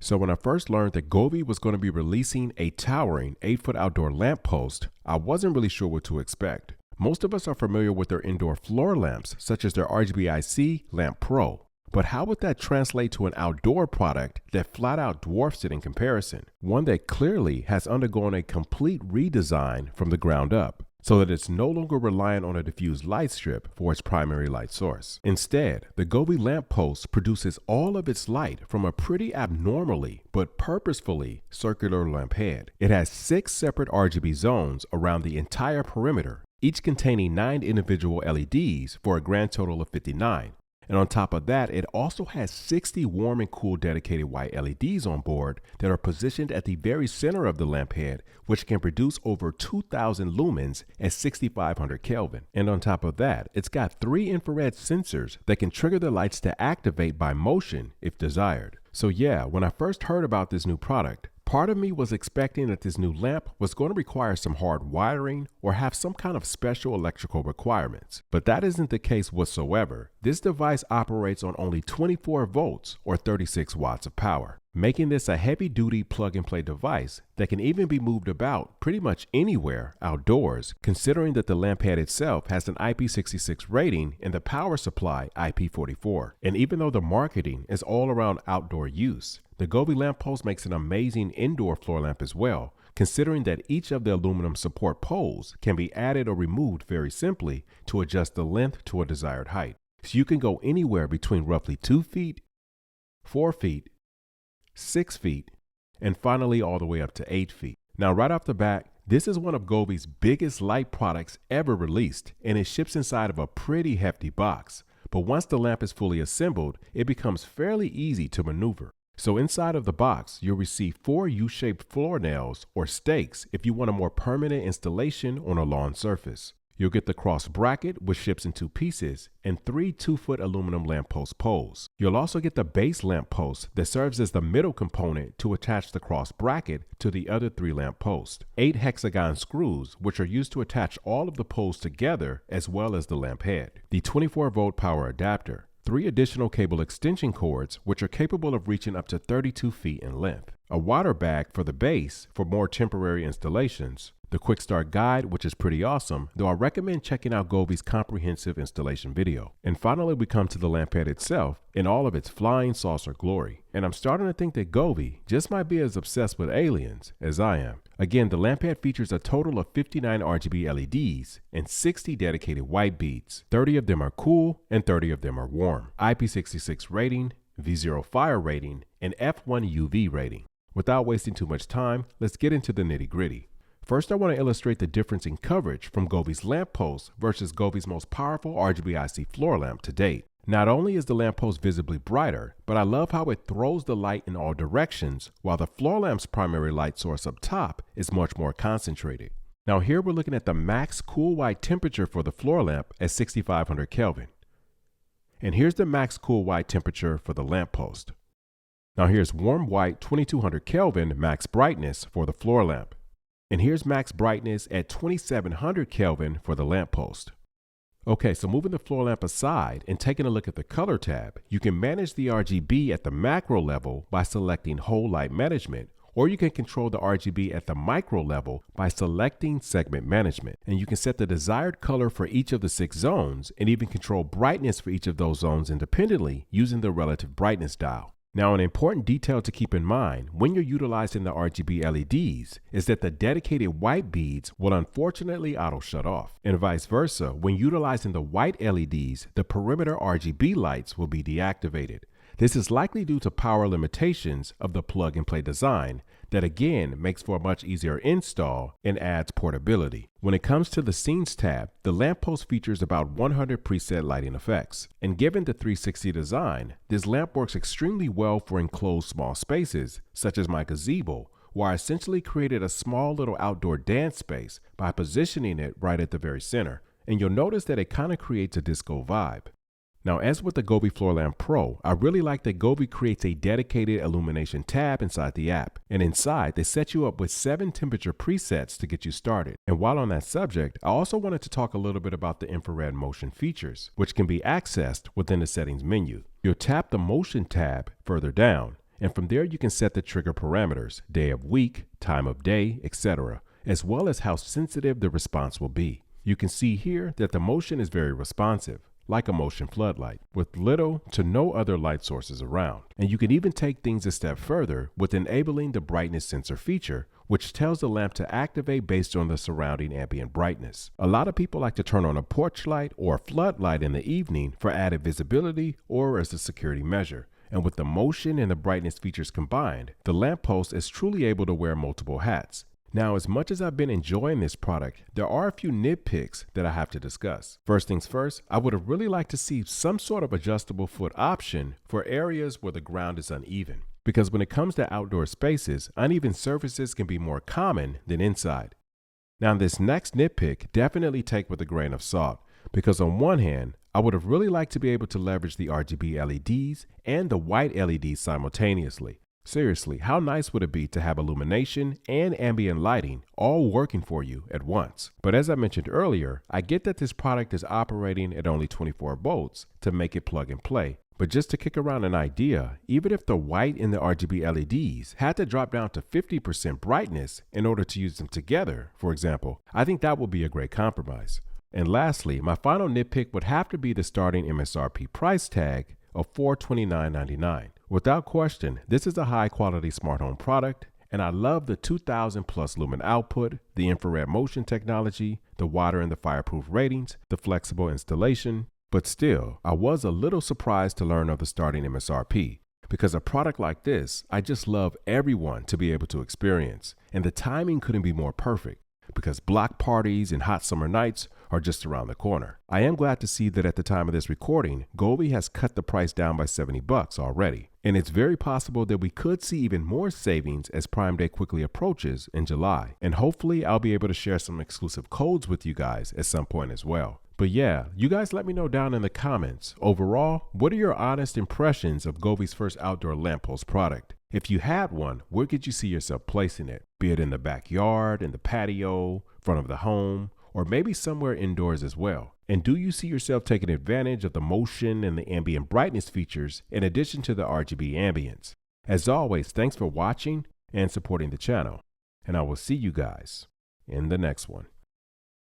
So when I first learned that Govee was going to be releasing a towering 8-foot outdoor lamp post, I wasn't really sure what to expect. Most of us are familiar with their indoor floor lamps, such as their RGB-IC Lamp Pro. But how would that translate to an outdoor product that flat out dwarfs it in comparison? One that clearly has undergone a complete redesign from the ground up, so that it's no longer reliant on a diffused light strip for its primary light source. Instead, the Govee lamp post produces all of its light from a pretty abnormally but purposefully circular lamp head. It has 6 separate RGB zones around the entire perimeter, each containing 9 individual LEDs for a grand total of 59. And on top of that, it also has 60 warm and cool dedicated white LEDs on board that are positioned at the very center of the lamp head, which can produce over 2,000 lumens at 6,500 Kelvin. And on top of that, it's got 3 infrared sensors that can trigger the lights to activate by motion if desired. So yeah, when I first heard about this new product, part of me was expecting that this new lamp was going to require some hard wiring or have some kind of special electrical requirements. But that isn't the case whatsoever. This device operates on only 24 volts or 36 watts of power, making this a heavy-duty plug-and-play device that can even be moved about pretty much anywhere outdoors, considering that the lamp head itself has an IP66 rating and the power supply IP44. And even though the marketing is all around outdoor use, the Govee lamp post makes an amazing indoor floor lamp as well, considering that each of the aluminum support poles can be added or removed very simply to adjust the length to a desired height. So you can go anywhere between roughly 2 feet, 4 feet, 6 feet, and finally all the way up to 8 feet. Now right off the bat, this is one of Govee's biggest light products ever released, and it ships inside of a pretty hefty box. But once the lamp is fully assembled, it becomes fairly easy to maneuver. So inside of the box, you'll receive 4 U-shaped floor nails or stakes if you want a more permanent installation on a lawn surface. You'll get the cross bracket, which ships in 2 pieces, and 3 2-foot aluminum lamppost poles. You'll also get the base lamp post that serves as the middle component to attach the cross bracket to the other 3 lamp posts. 8 hexagon screws, which are used to attach all of the poles together as well as the lamp head. The 24-volt power adapter. 3 additional cable extension cords, which are capable of reaching up to 32 feet in length. A water bag for the base for more temporary installations. The quick start guide, which is pretty awesome, though I recommend checking out Govee's comprehensive installation video. And finally, we come to the lamp head itself in all of its flying saucer glory. And I'm starting to think that Govee just might be as obsessed with aliens as I am. Again, the lamp head features a total of 59 RGB LEDs and 60 dedicated white beads. 30 of them are cool and 30 of them are warm. IP66 rating, V0 fire rating, and F1 UV rating. Without wasting too much time, let's get into the nitty-gritty. First, I want to illustrate the difference in coverage from Govee's lamp post versus Govee's most powerful RGB-IC floor lamp to date. Not only is the lamp post visibly brighter, but I love how it throws the light in all directions, while the floor lamp's primary light source up top is much more concentrated. Now here we're looking at the max cool white temperature for the floor lamp at 6,500 Kelvin. And here's the max cool white temperature for the lamp post. Now here's warm white 2200 Kelvin max brightness for the floor lamp. And here's max brightness at 2700 Kelvin for the lamp post. Okay, so moving the floor lamp aside and taking a look at the color tab, you can manage the RGB at the macro level by selecting whole light management, or you can control the RGB at the micro level by selecting segment management. And you can set the desired color for each of the 6 zones and even control brightness for each of those zones independently using the relative brightness dial. Now, an important detail to keep in mind when you're utilizing the RGB LEDs is that the dedicated white beads will unfortunately auto shut off, and vice versa. When utilizing the white LEDs, the perimeter RGB lights will be deactivated. This is likely due to power limitations of the plug-and-play design that again makes for a much easier install and adds portability. When it comes to the scenes tab, the lamp post features about 100 preset lighting effects. And given the 360 design, this lamp works extremely well for enclosed small spaces, such as my gazebo, where I essentially created a small little outdoor dance space by positioning it right at the very center. And you'll notice that it kind of creates a disco vibe. Now, as with the Govee Floor Lamp Pro, I really like that Govee creates a dedicated illumination tab inside the app. And inside, they set you up with 7 temperature presets to get you started. And while on that subject, I also wanted to talk a little bit about the infrared motion features, which can be accessed within the settings menu. You'll tap the motion tab further down, and from there you can set the trigger parameters, day of week, time of day, etc., as well as how sensitive the response will be. You can see here that the motion is very responsive, like a motion floodlight, with little to no other light sources around. And you can even take things a step further with enabling the brightness sensor feature, which tells the lamp to activate based on the surrounding ambient brightness. A lot of people like to turn on a porch light or a floodlight in the evening for added visibility or as a security measure. And with the motion and the brightness features combined, the lamppost is truly able to wear multiple hats. Now, as much as I've been enjoying this product, there are a few nitpicks that I have to discuss. First things first, I would have really liked to see some sort of adjustable foot option for areas where the ground is uneven. Because when it comes to outdoor spaces, uneven surfaces can be more common than inside. Now, this next nitpick definitely take with a grain of salt, because on one hand, I would have really liked to be able to leverage the RGB LEDs and the white LEDs simultaneously. Seriously, how nice would it be to have illumination and ambient lighting all working for you at once? But as I mentioned earlier, I get that this product is operating at only 24 volts to make it plug and play. But just to kick around an idea, even if the white and the RGB LEDs had to drop down to 50% brightness in order to use them together, for example, I think that would be a great compromise. And lastly, my final nitpick would have to be the starting MSRP price tag of $429.99. Without question, this is a high quality smart home product, and I love the 2000 plus lumen output, the infrared motion technology, the water and the fireproof ratings, the flexible installation. But still, I was a little surprised to learn of the starting MSRP, because a product like this, I just love everyone to be able to experience, and the timing couldn't be more perfect, because block parties and hot summer nights are just around the corner. I am glad to see that at the time of this recording, Govee has cut the price down by $70 already. And it's very possible that we could see even more savings as Prime Day quickly approaches in July. And hopefully I'll be able to share some exclusive codes with you guys at some point as well. But yeah, you guys let me know down in the comments. Overall, what are your honest impressions of Govee's first outdoor lamppost product? If you had one, where could you see yourself placing it? Be it in the backyard, in the patio, front of the home, or maybe somewhere indoors as well. And do you see yourself taking advantage of the motion and the ambient brightness features in addition to the RGB ambience? As always, thanks for watching and supporting the channel, and I will see you guys in the next one.